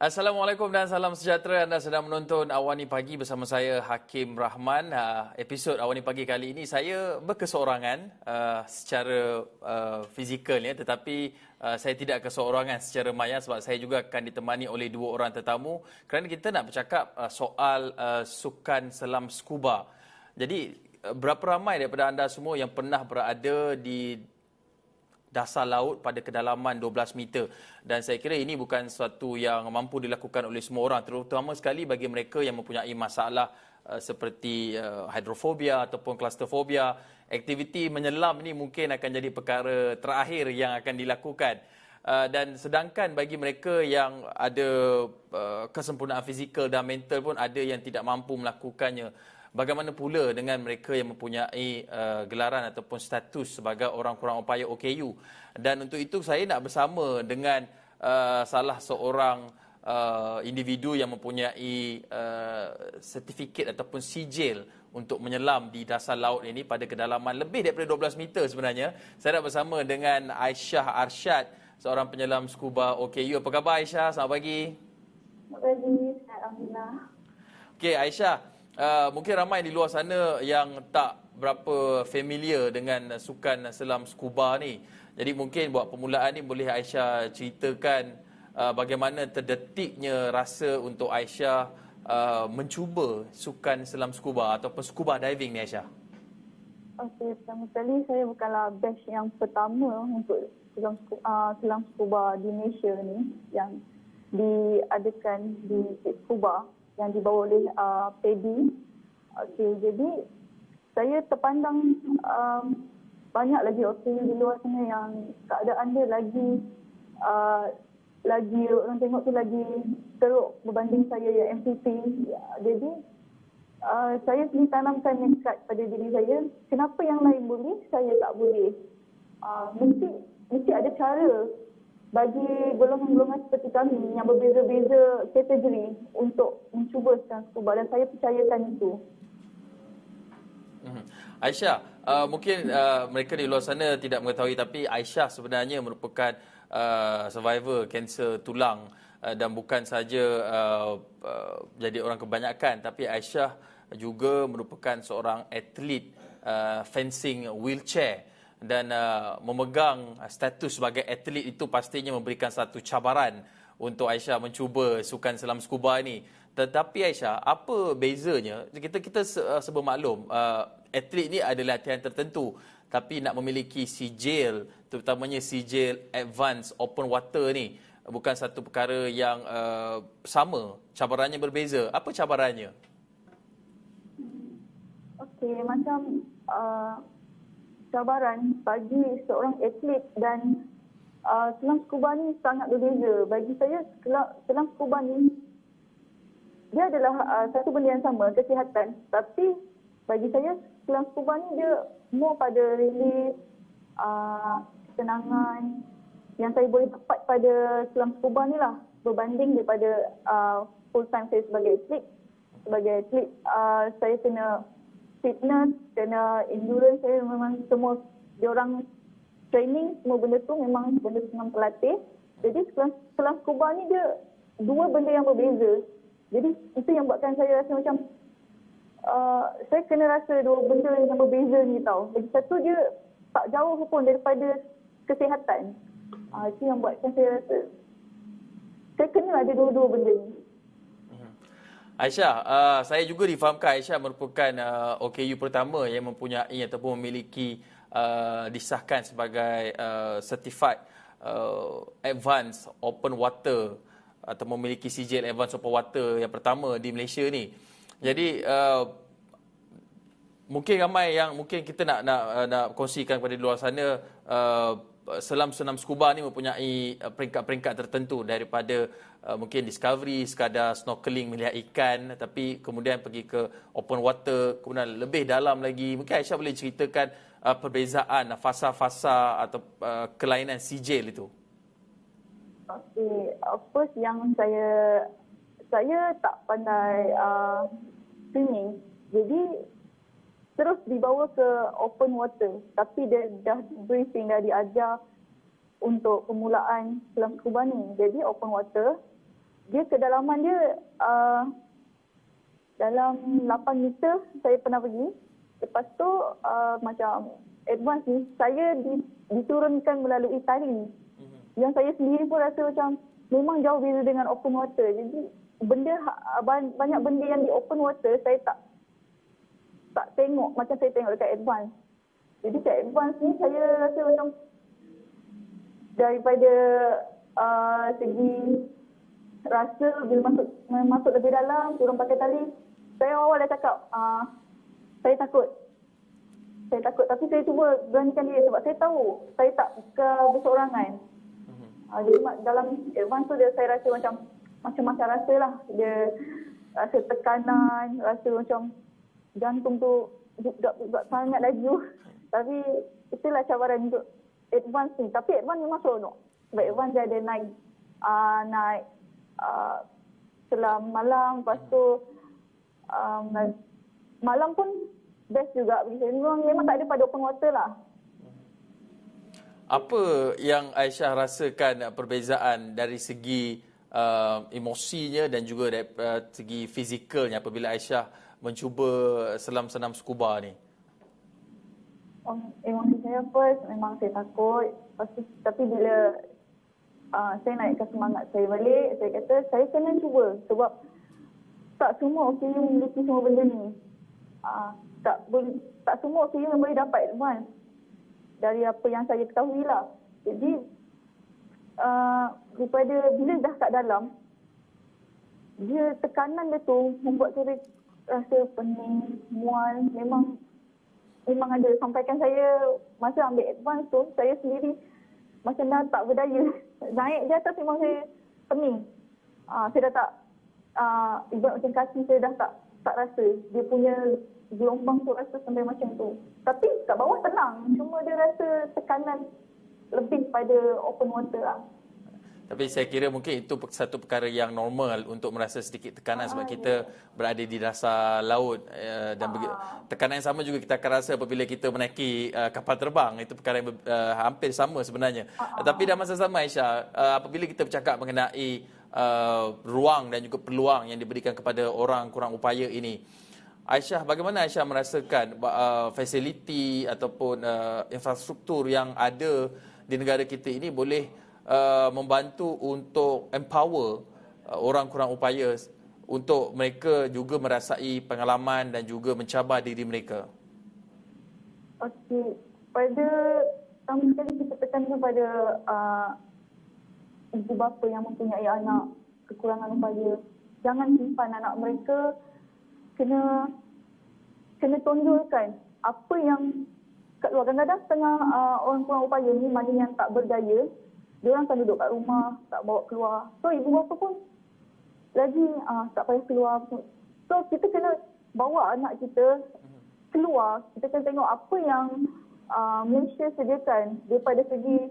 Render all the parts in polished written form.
Assalamualaikum dan salam sejahtera. Anda sedang menonton Awani Pagi bersama saya Hakim Rahman. Episod Awani Pagi kali ini saya berkeseorangan secara fizikalnya, tetapi saya tidak keseorangan secara maya sebab saya juga akan ditemani oleh dua orang tetamu kerana kita nak bercakap soal sukan selam skuba. Jadi berapa ramai daripada anda semua yang pernah berada di dasar laut pada kedalaman 12 meter, dan saya kira ini bukan sesuatu yang mampu dilakukan oleh semua orang, terutama sekali bagi mereka yang mempunyai masalah seperti hidrofobia ataupun klaustrofobia. Aktiviti menyelam ini mungkin akan jadi perkara terakhir yang akan dilakukan. Dan sedangkan bagi mereka yang ada kesempurnaan fizikal dan mental pun ada yang tidak mampu melakukannya. Bagaimana pula dengan mereka yang mempunyai gelaran ataupun status sebagai orang kurang upaya OKU. Dan untuk itu saya nak bersama dengan salah seorang individu yang mempunyai sertifikat ataupun sijil untuk menyelam di dasar laut ini pada kedalaman lebih daripada 12 meter sebenarnya. Saya nak bersama dengan Aisyah Arsyad, seorang penyelam skuba OKU. Apa khabar Aisyah? Selamat pagi. Selamat pagi, alhamdulillah. Okey Aisyah, mungkin ramai di luar sana yang tak berapa familiar dengan sukan selam skuba ni. Jadi mungkin buat permulaan ni boleh Aisyah ceritakan bagaimana terdetiknya rasa untuk Aisyah mencuba sukan selam skuba ataupun scuba diving ni Aisyah. Okey, pertama kali saya bukanlah batch yang pertama untuk selam scuba di Malaysia ni yang diadakan di Scuba yang dibawa oleh PEDI. Okey, jadi saya terpandang banyak lagi OKU di luar sana yang keadaan dia lagi orang tengok tu lagi teruk berbanding saya yang MPP. Jadi saya sendiri tanamkan nekat pada diri saya, kenapa yang lain boleh, saya tak boleh. Mesti ada cara bagi golongan-golongan seperti kami yang berbeza-beza kategori untuk mencuba sekarang scuba, dan saya percayakan itu. Aisyah, mungkin mereka di luar sana tidak mengetahui, tapi Aisyah sebenarnya merupakan survivor kanser tulang, dan bukan saja jadi orang kebanyakan, tapi Aisyah juga merupakan seorang atlet fencing wheelchair. Dan memegang status sebagai atlet itu pastinya memberikan satu cabaran untuk Aisyah mencuba sukan selam skuba ini. Tetapi Aisyah, apa bezanya? Kita serba maklum, atlet ni ada latihan tertentu, tapi nak memiliki sijil, terutamanya sijil advance open water ni, bukan satu perkara yang sama, cabarannya berbeza. Apa cabarannya? Okey, macam cabaran bagi seorang atlet dan selam scuba ni sangat berbeza. Bagi saya, selam scuba ni dia adalah satu benda yang sama, kesihatan. Tapi bagi saya, selam scuba ni dia more pada release, ketenangan yang saya boleh dapat pada selam scuba ni lah, berbanding daripada full time saya sebagai atlet. Sebagai atlet, saya kena fitness, kena endurance, saya memang semua diorang training, semua benda tu memang benda senang pelatih. Jadi selam scuba ni dia dua benda yang berbeza. Jadi itu yang buatkan saya rasa macam saya kena rasa dua benda yang berbeza ni tau. Jadi satu dia tak jauh pun daripada kesihatan. Itu yang buatkan saya rasa saya kena ada dua-dua benda ni. Aisyah, saya juga difahamkan Aisyah merupakan OKU pertama yang mempunyai ataupun memiliki disahkan sebagai certified advance open water atau memiliki sijil advance open water yang pertama di Malaysia ni. Jadi mungkin ramai yang mungkin kita nak kongsikan kepada di luar sana, selam-selam scuba ni mempunyai peringkat-peringkat tertentu, daripada mungkin discovery, sekadar snorkeling melihat ikan, tapi kemudian pergi ke open water, kemudian lebih dalam lagi. Mungkin Aisyah boleh ceritakan perbezaan fasa-fasa atau kelainan sijil itu. Okey, first yang saya tak pandai swimming. Jadi terus dibawa ke open water, tapi dia dah briefing, dah diajar untuk permulaan selam scuba ni. Jadi open water, dia kedalaman dia dalam 8 meter saya pernah pergi. Lepas tu macam advance ni, saya diturunkan melalui tali. Yang saya sendiri pun rasa macam memang jauh beza dengan open water. Jadi banyak benda yang di open water saya tak tengok macam saya tengok dekat advance. Jadi kat advance ni saya rasa macam daripada segi rasa bila masuk lebih dalam, turun pakai tali, saya awal dah cakap saya takut. Tapi saya cuba beranikan diri sebab saya tahu saya tak berseorangan. Jadi dalam advance tu saya rasa macam-macam rasa lah. Dia rasa tekanan, rasa macam jantung tu budak sangat laju. Tapi itulah cabaran untuk advance ni. Tapi advance memang seronok. Sebab advance dia ada naik selam malam. Lepas tu malam pun best juga. Memang tak ada pada open water lah. Apa yang Aisyah rasakan perbezaan dari segi emosinya dan juga dari segi fizikalnya apabila Aisyah mencuba selam-senam scuba ni? Emosi saya first memang saya takut. Tapi bila saya naikkan semangat saya balik, saya kata saya kena cuba. Sebab tak semua OKU memiliki semua benda ni. Tak semua OKU yang boleh dapat advance. Dari apa yang saya ketahui lah. Jadi, daripada bila dah kat dalam, tekanan dia tu membuat saya rasa pening, mual. Memang ada. Sampaikan saya masa ambil advance tu, saya sendiri macam dah tak berdaya. Naik di atas memang saya pening. Saya dah tak, ibarat macam kaki saya dah tak rasa. Dia punya gelombang tu rasa sampai macam tu. Tapi kat bawah tenang. Cuma dia rasa tekanan lebih pada open water lah. Tapi saya kira mungkin itu satu perkara yang normal untuk merasa sedikit tekanan sebab kita berada di dasar laut dan tekanan yang sama juga kita akan rasa apabila kita menaiki kapal terbang. Itu perkara yang hampir sama sebenarnya. Tapi dalam masa sama Aisyah, apabila kita bercakap mengenai ruang dan juga peluang yang diberikan kepada orang kurang upaya ini, Aisyah, bagaimana Aisyah merasakan fasiliti ataupun infrastruktur yang ada di negara kita ini boleh membantu untuk empower orang kurang upaya untuk mereka juga merasai pengalaman dan juga mencabar diri mereka? Okey, pertama sekali kita tekankan pada ibu bapa yang mempunyai anak kekurangan upaya. Jangan simpan anak mereka. Kena tonjolkan apa yang kat luar. Kadang-kadang setengah orang kurang upaya ni, maknanya yang tak berdaya, dia orang akan duduk kat rumah, tak bawa keluar. So ibu bapa pun lagi tak payah keluar. So kita kena bawa anak kita keluar. Kita kena tengok apa yang Malaysia sediakan. Daripada segi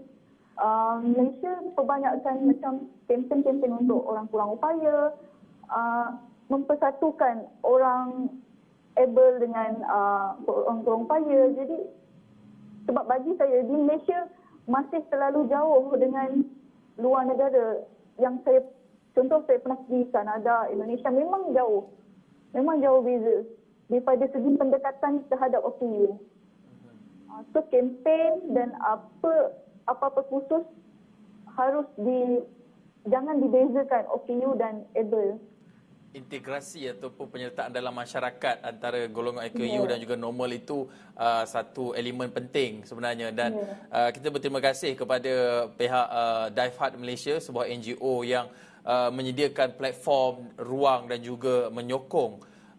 Malaysia perbanyakan macam kempen-kempen untuk orang kurang upaya, mempersatukan orang able dengan orang kurang upaya. Jadi sebab bagi saya di Malaysia masih terlalu jauh dengan luar negara. Yang contoh saya pernah pergi Kanada, Indonesia, memang jauh beza daripada segi pendekatan terhadap OKU. So kempen dan apa-apa khusus harus jangan dibezakan OKU dan able. Integrasi ataupun penyertaan dalam masyarakat antara golongan EKU dan juga normal itu satu elemen penting sebenarnya. Dan kita berterima kasih kepada pihak Dive Hard Malaysia, sebuah NGO yang menyediakan platform, ruang dan juga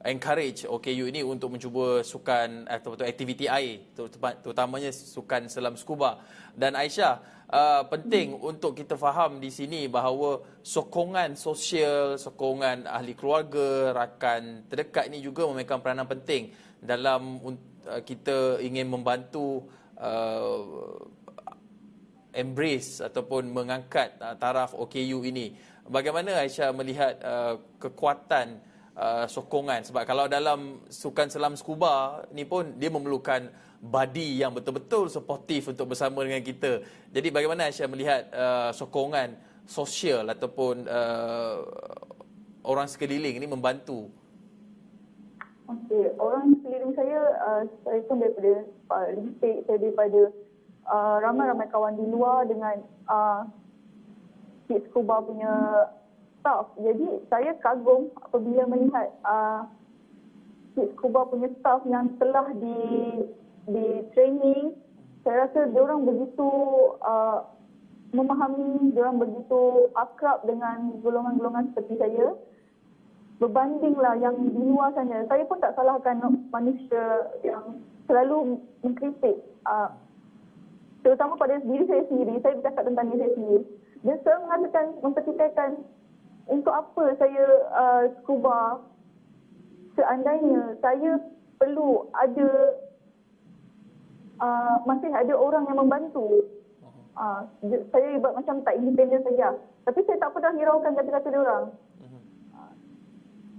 encourage OKU ini untuk mencuba sukan atau aktiviti air, terutamanya sukan selam scuba. Dan Aisyah, penting untuk kita faham di sini bahawa sokongan sosial, sokongan ahli keluarga, rakan terdekat ini juga memainkan peranan penting dalam kita ingin membantu embrace ataupun mengangkat taraf OKU ini. Bagaimana Aisyah melihat kekuatan sokongan? Sebab kalau dalam sukan selam scuba ni pun dia memerlukan body yang betul-betul supportif untuk bersama dengan kita. Jadi bagaimana Aisyah melihat sokongan sosial ataupun orang sekeliling ini membantu? Okey, orang sekeliling saya pun daripada Limpik, saya daripada ramai-ramai kawan di luar dengan Kids Scuba punya staff. Jadi saya kagum apabila melihat Kids Scuba punya staff yang telah di training. Saya rasa diorang begitu memahami, diorang begitu akrab dengan golongan-golongan seperti saya. Berbandinglah yang di luar sana. Saya pun tak salahkan manusia yang selalu mengkritik. Terutama pada diri saya sendiri. Saya bercakap tentang diri saya sendiri. Dan saya mengatakan, mempertikaikan untuk apa saya scuba. Seandainya saya perlu ada, masih ada orang yang membantu. Saya buat macam tak independen saja. Tapi saya tak pernah hiraukan kata-kata diorang.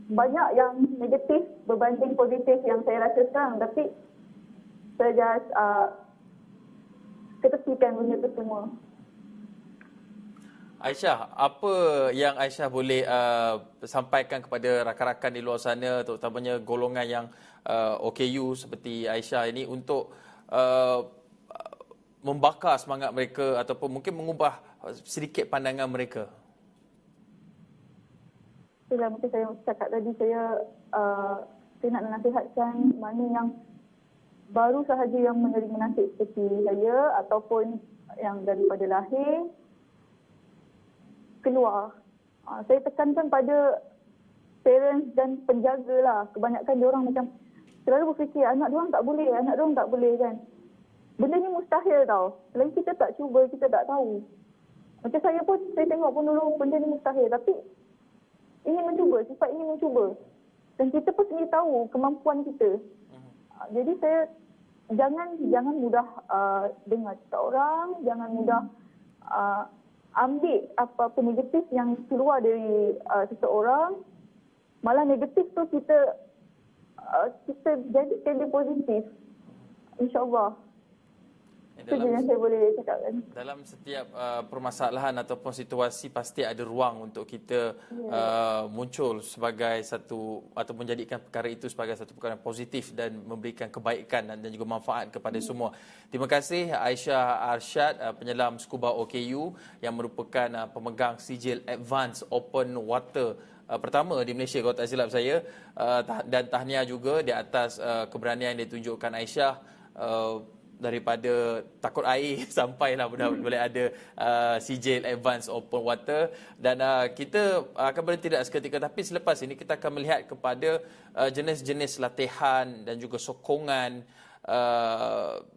Banyak yang negatif berbanding positif yang saya rasa sekarang. Tapi saya just ketepikan benda itu semua. Aisyah, apa yang Aisyah boleh sampaikan kepada rakan-rakan di luar sana, terutamanya golongan yang OKU seperti Aisyah ini untuk membakar semangat mereka ataupun mungkin mengubah sedikit pandangan mereka? Itulah mungkin saya cakap tadi, saya nak nasihatkan mana yang baru sahaja yang menerima nasib seperti saya ataupun yang daripada lahir keluar. Saya tekankan pada parents dan penjaga lah. Kebanyakan diorang macam selalu berfikir anak diorang tak boleh kan. Benda ni mustahil tau. Selagi kita tak cuba, kita tak tahu. Macam saya pun, saya tengok pun dulu benda ni mustahil. Tapi ingin mencuba, sifat ingin mencuba. Dan kita pun sendiri tahu kemampuan kita. Jadi saya jangan mudah dengar cerita orang, jangan mudah ambil apa-apa negatif yang keluar dari seseorang. Malah negatif tu kita jadikan dia positif. InsyaAllah. Itu yang saya boleh cakapkan. Dalam setiap permasalahan ataupun situasi pasti ada ruang untuk kita muncul sebagai satu ataupun menjadikan perkara itu sebagai satu perkara yang positif dan memberikan kebaikan dan juga manfaat kepada semua. Terima kasih Aisyah Arshad, penyelam scuba OKU yang merupakan pemegang sijil Advanced Open Water pertama di Malaysia kalau tak silap saya, dan tahniah juga di atas keberanian yang ditunjukkan Aisyah daripada takut air sampailah boleh ada sijil Advanced Open Water. Dan kita akan berhenti seketika, tapi selepas ini kita akan melihat kepada jenis-jenis latihan dan juga sokongan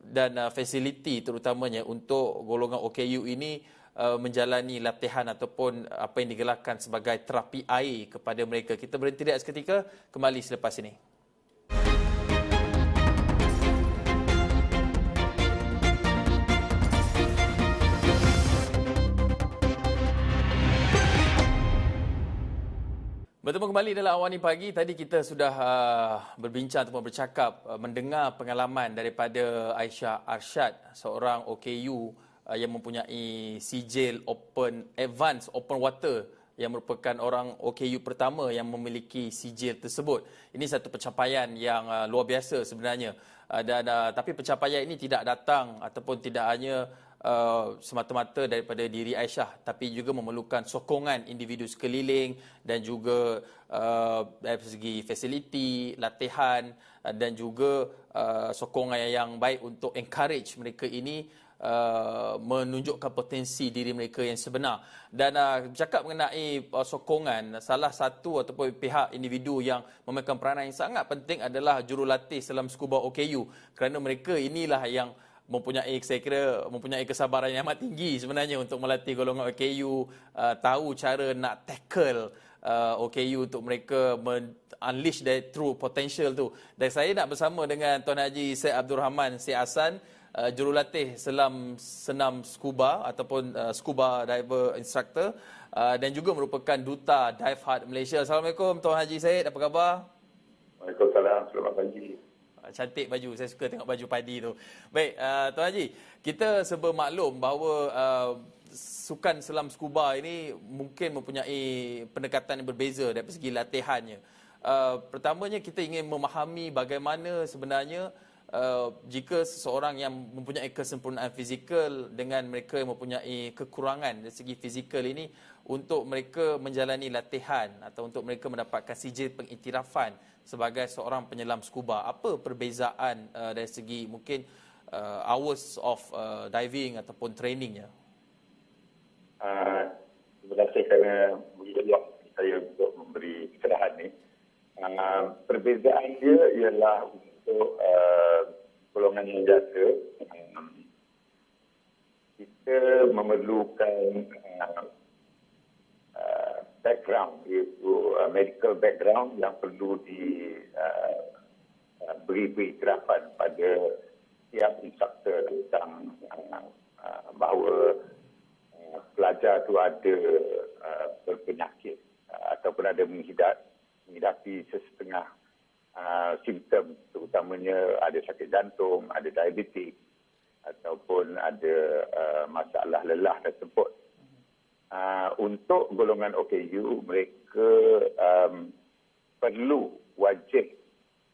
dan fasiliti terutamanya untuk golongan OKU ini menjalani latihan ataupun apa yang digelarkan sebagai terapi air kepada mereka. Kita berhenti seketika, kembali selepas ini. Bertemu kembali dalam Awani Pagi. Tadi kita sudah berbincang ataupun bercakap, mendengar pengalaman daripada Aisyah Arshad, seorang OKU yang mempunyai sijil Advanced Open Water, yang merupakan orang OKU pertama yang memiliki sijil tersebut. Ini satu pencapaian yang luar biasa sebenarnya. Tapi pencapaian ini tidak datang ataupun tidak hanya semata-mata daripada diri Aisyah, tapi juga memerlukan sokongan individu sekeliling dan juga dari segi fasiliti, latihan dan juga sokongan yang baik untuk encourage mereka ini menunjukkan potensi diri mereka yang sebenar. Dan bercakap mengenai sokongan, salah satu ataupun pihak individu yang memainkan peranan yang sangat penting adalah jurulatih selam scuba OKU, kerana mereka inilah yang saya kira mempunyai kesabaran yang amat tinggi sebenarnya untuk melatih golongan OKU, tahu cara nak tackle OKU untuk mereka unleash their true potential tu. Dan saya nak bersama dengan Tuan Haji Syed Abdul Rahman Syed Hassan, jurulatih senam scuba ataupun scuba diver instructor, dan juga merupakan duta Dive Hard Malaysia. Assalamualaikum Tuan Haji Syed, apa khabar? Waalaikumsalam, selamat pagi. Cantik baju, saya suka tengok baju padi tu. Baik, Tuan Haji, kita serba maklum bahawa sukan selam scuba ini mungkin mempunyai pendekatan yang berbeza dari segi latihannya. Pertamanya kita ingin memahami bagaimana sebenarnya jika seseorang yang mempunyai kesempurnaan fizikal dengan mereka yang mempunyai kekurangan dari segi fizikal ini untuk mereka menjalani latihan atau untuk mereka mendapatkan sijil pengiktirafan sebagai seorang penyelam scuba. Apa perbezaan dari segi mungkin hours of diving ataupun trainingnya? Terima kasih kerana beri peluang saya untuk memberi pencerahan ni. Perbezaan dia ialah untuk golongan yang jasa, kita memerlukan background, iaitu medical background yang perlu diberi iktirafan pada setiap instruktur tentang bahawa pelajar tu ada berpenyakit ataupun ada menghidapi sesetengah simptom, terutamanya ada sakit jantung, ada diabetik ataupun ada masalah lelah tersebut. Untuk golongan OKU, mereka perlu wajib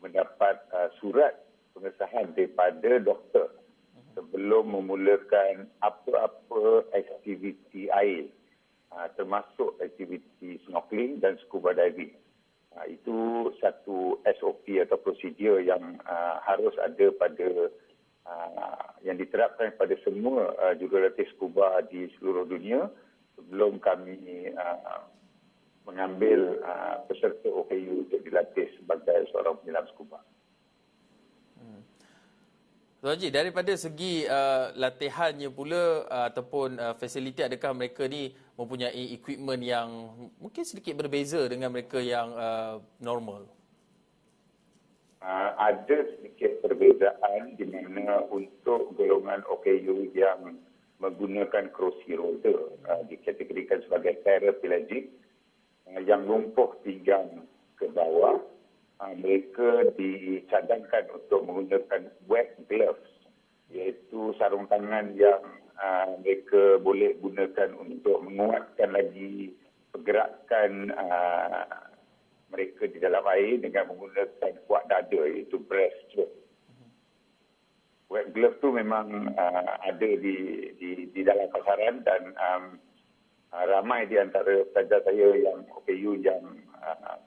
mendapat surat pengesahan daripada doktor sebelum memulakan apa-apa aktiviti air, termasuk aktiviti snorkeling dan scuba diving. Itu satu SOP atau prosedur yang harus ada pada yang diterapkan pada semua jurulatih scuba di seluruh dunia sebelum kami mengambil peserta OKU untuk dilatih sebagai seorang penyelam scuba. Tuan Haji, daripada segi latihannya pula ataupun fasiliti, adakah mereka ni mempunyai equipment yang mungkin sedikit berbeza dengan mereka yang normal? Ada sedikit perbezaan di mana untuk golongan OKU yang menggunakan kerusi roda dikategorikan sebagai paraplegic, yang lumpuh pinggang ke bawah, mereka dicadangkan untuk menggunakan wet gloves, iaitu sarung tangan yang mereka boleh gunakan untuk menguatkan lagi pergerakan mereka di dalam air dengan menggunakan kuat dada, iaitu breaststroke. Wet glove tu memang ada di dalam pasaran dan ramai di antara pelajar saya yang OKU yang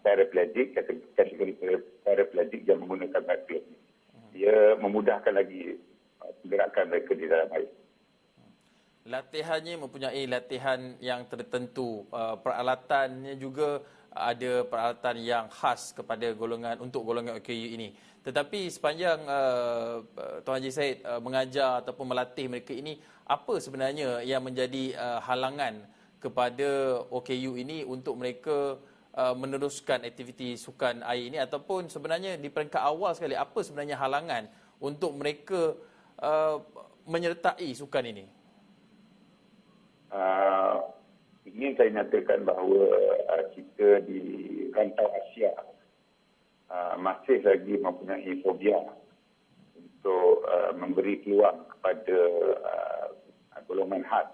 paraplegic, kategori paraplegic yang menggunakan wet glove. Dia memudahkan lagi pergerakan mereka di dalam air. Latihannya mempunyai latihan yang tertentu, peralatannya juga ada peralatan yang khas kepada untuk golongan OKU ini. Tetapi sepanjang Tuan Haji Said mengajar ataupun melatih mereka ini, apa sebenarnya yang menjadi halangan kepada OKU ini untuk mereka meneruskan aktiviti sukan air ini, ataupun sebenarnya di peringkat awal sekali, apa sebenarnya halangan untuk mereka menyertai sukan ini? Ingin saya nyatakan bahawa kita di rantau Asia masih lagi mempunyai fobia untuk memberi peluang kepada golongan khas.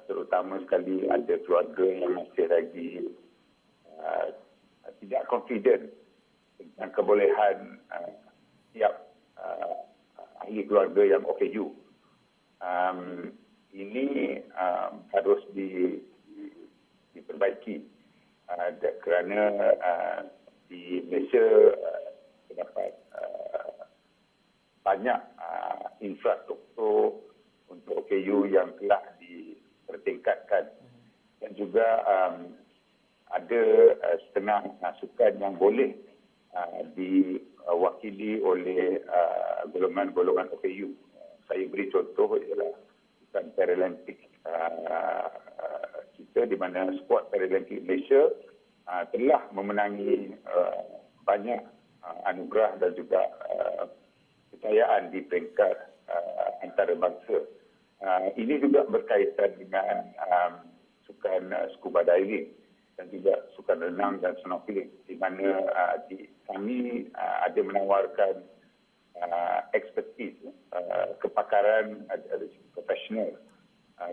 Terutama sekali ada keluarga yang masih lagi tidak confident tentang kebolehan setiap ahli keluarga yang OKU. Ini harus diperbaiki kerana di Malaysia terdapat banyak infrastruktur untuk OKU yang telah dipertingkatkan dan juga ada setengah sukan yang boleh diwakili oleh golongan-golongan OKU. Saya beri contoh ialah sukan Paralimpik kita, di mana skuad Paralimpik Malaysia telah memenangi banyak anugerah dan juga kejayaan di peringkat antarabangsa. Ini juga berkaitan dengan sukan scuba diving dan juga sukan renang dan snorkeling, di mana kami ada menawarkan expertise, kepakaran profesional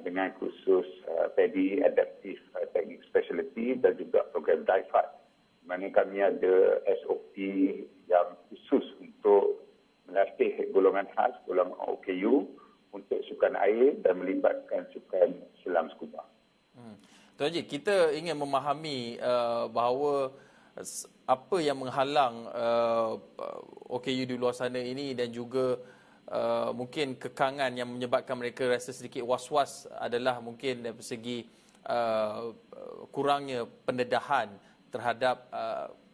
dengan kursus PADI Adaptive Technique Specialty dan juga program DIFAT, di mana kami ada SOP yang khusus untuk melatih golongan khas, golongan OKU untuk sukan air dan melibatkan sukan selam scuba. Tuan Haji, kita ingin memahami bahawa apa yang menghalang OKU di luar sana ini dan juga mungkin kekangan yang menyebabkan mereka rasa sedikit was-was adalah mungkin dari segi kurangnya pendedahan terhadap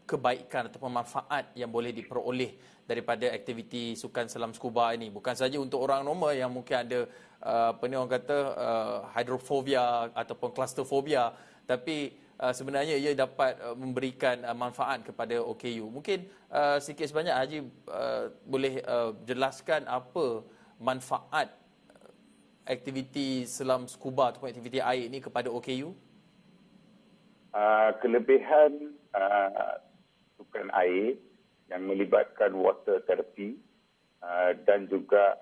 kebaikan atau manfaat yang boleh diperoleh daripada aktiviti sukan selam scuba ini. Bukan saja untuk orang normal yang mungkin ada apa ni orang kata hydrophobia ataupun claustrophobia, tapi sebenarnya ia dapat memberikan manfaat kepada OKU. Mungkin sikit sebanyak Haji boleh jelaskan apa manfaat aktiviti selam scuba ataupun aktiviti air ini kepada OKU? Kelebihan sukan air yang melibatkan water therapy dan juga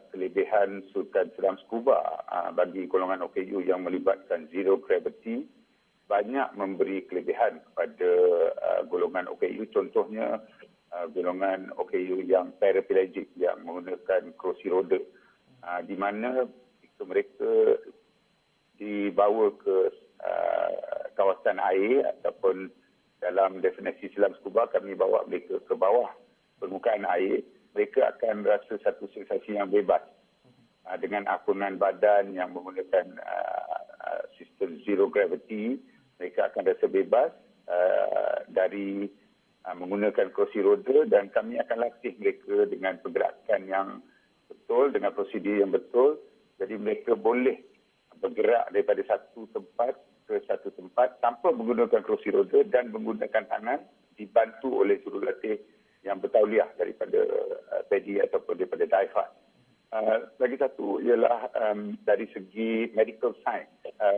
kelebihan sukan selam scuba bagi golongan OKU yang melibatkan zero gravity banyak memberi kelebihan kepada golongan OKU. Contohnya golongan OKU yang paraplegic yang menggunakan kerusi roda, di mana jika mereka dibawa ke kawasan air ataupun dalam definisi selam scuba kami bawa mereka ke bawah permukaan air, mereka akan rasa satu sensasi yang bebas dengan akunan badan yang menggunakan sistem zero gravity. Mereka akan rasa bebas dari menggunakan kerusi roda dan kami akan latih mereka dengan pergerakan yang betul, dengan prosedur yang betul. Jadi mereka boleh bergerak daripada satu tempat ke satu tempat tanpa menggunakan kerusi roda dan menggunakan tangan, dibantu oleh jurulatih yang bertauliah daripada PADI ataupun daripada DIFAT. Lagi satu ialah dari segi medical science.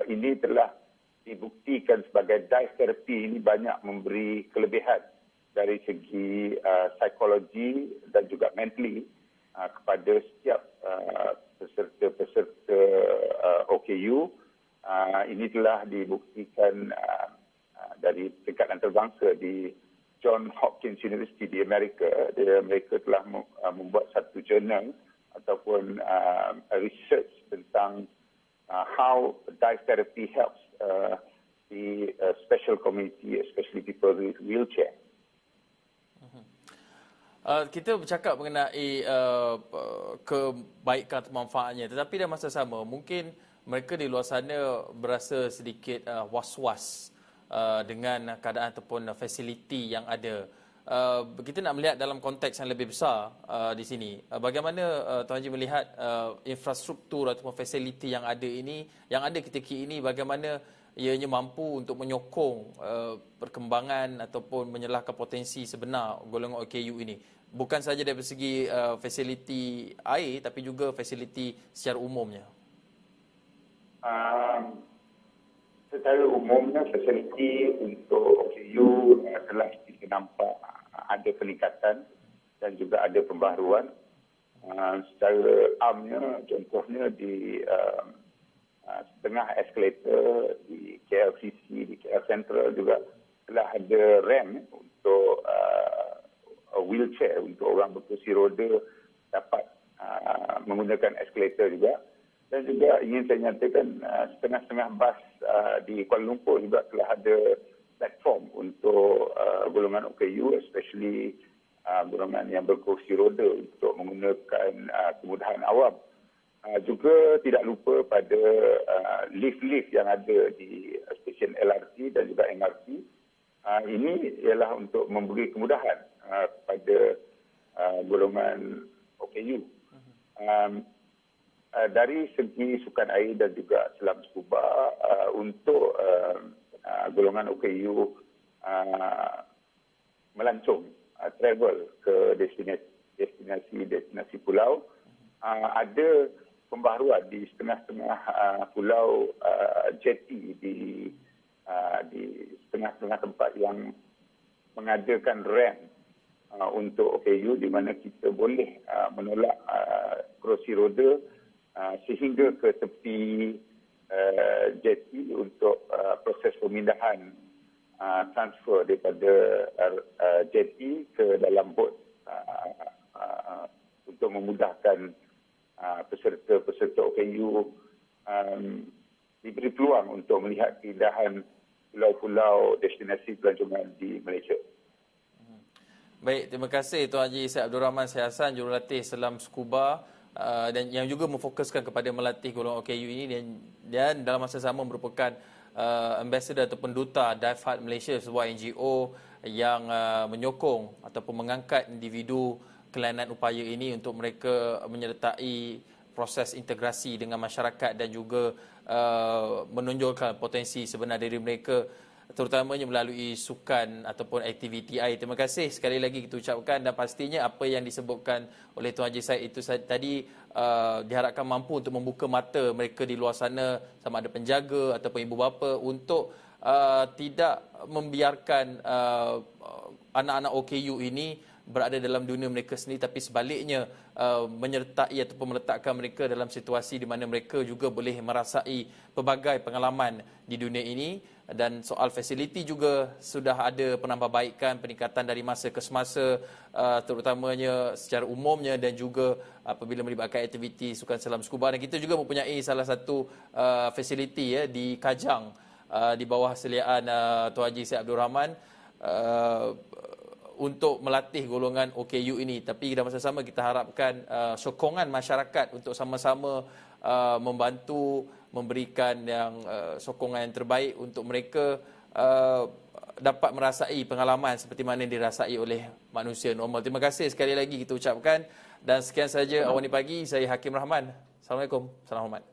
Ini telah dibuktikan sebagai dive therapy ini banyak memberi kelebihan dari segi psikologi dan juga mentally kepada setiap peserta-peserta OKU. Ini telah dibuktikan dari peringkat antarabangsa di Johns Hopkins University di Amerika. Mereka telah membuat satu jurnal ataupun research tentang how dive therapy helps the special community, especially people with wheelchair. Kita bercakap mengenai kebaikan atau manfaatnya, tetapi dalam masa sama mungkin mereka di luar sana berasa sedikit was-was dengan keadaan ataupun fasiliti yang ada. Kita nak melihat dalam konteks yang lebih besar di sini. Bagaimana Tuan Haji melihat infrastruktur ataupun fasiliti yang ada ini, yang ada ketika ini, bagaimana ianya mampu untuk menyokong perkembangan ataupun menyelahkan potensi sebenar golongan OKU ini. Bukan saja dari segi fasiliti air tapi juga fasiliti secara umumnya. Secara umumnya fasiliti untuk OKU telah kita nampak ada peningkatan dan juga ada pembaharuan. Secara amnya, contohnya di setengah eskalator di KLCC, di KL Central juga telah ada ramp untuk wheelchair, untuk orang berkursi roda dapat menggunakan eskalator juga. Dan juga ingin saya nyatakan setengah-setengah bas di Kuala Lumpur juga telah ada platform untuk golongan OKU, especially golongan yang berkursi roda untuk menggunakan kemudahan awam. Juga tidak lupa pada lift-lift yang ada di stesen LRT dan juga MRT. Ini ialah untuk memberi kemudahan kepada golongan OKU. Dari segi sukan air dan juga selam scuba, untuk golongan OKU melancong, travel ke destinasi pulau, ada pembaharuan di setengah-setengah pulau jeti di setengah-setengah tempat yang mengadakan ramp untuk OKU, di mana kita boleh menolak kerusi roda sehingga ke tepi jeti untuk proses pemindahan transfer daripada jeti ke dalam bot untuk memudahkan peserta-peserta OKU diberi peluang untuk melihat keindahan pulau-pulau destinasi pelancongan di Malaysia. Baik, terima kasih Tuan Haji Syed Abdul Rahman Syed Hassan, jurulatih selam scuba dan yang juga memfokuskan kepada melatih golongan OKU ini dan dalam masa sama merupakan ambassador ataupun duta Dive Hard Malaysia, sebuah NGO yang menyokong ataupun mengangkat individu kelainan upaya ini untuk mereka menyertai proses integrasi dengan masyarakat dan juga menonjolkan potensi sebenar diri mereka, terutamanya melalui sukan ataupun aktiviti air. Terima kasih sekali lagi kita ucapkan, dan pastinya apa yang disebutkan oleh Tuan Haji Syed itu tadi diharapkan mampu untuk membuka mata mereka di luar sana, sama ada penjaga ataupun ibu bapa, untuk tidak membiarkan anak-anak OKU ini berada dalam dunia mereka sendiri, tapi sebaliknya menyertai ataupun meletakkan mereka dalam situasi di mana mereka juga boleh merasai pelbagai pengalaman di dunia ini. Dan soal fasiliti juga sudah ada penambahbaikan, peningkatan dari masa ke semasa, terutamanya secara umumnya dan juga apabila melibatkan aktiviti sukan selam scuba. Dan kita juga mempunyai salah satu fasiliti di Kajang di bawah seliaan Tuan Haji Syed Abdul Rahman untuk melatih golongan OKU ini. Tapi dalam masa sama kita harapkan sokongan masyarakat untuk sama-sama membantu memberikan yang sokongan yang terbaik untuk mereka dapat merasai pengalaman seperti mana yang dirasai oleh manusia normal. Terima kasih sekali lagi kita ucapkan, dan sekian saja Awani Pagi. Saya Hakim Rahman. Assalamualaikum. Salam hormat.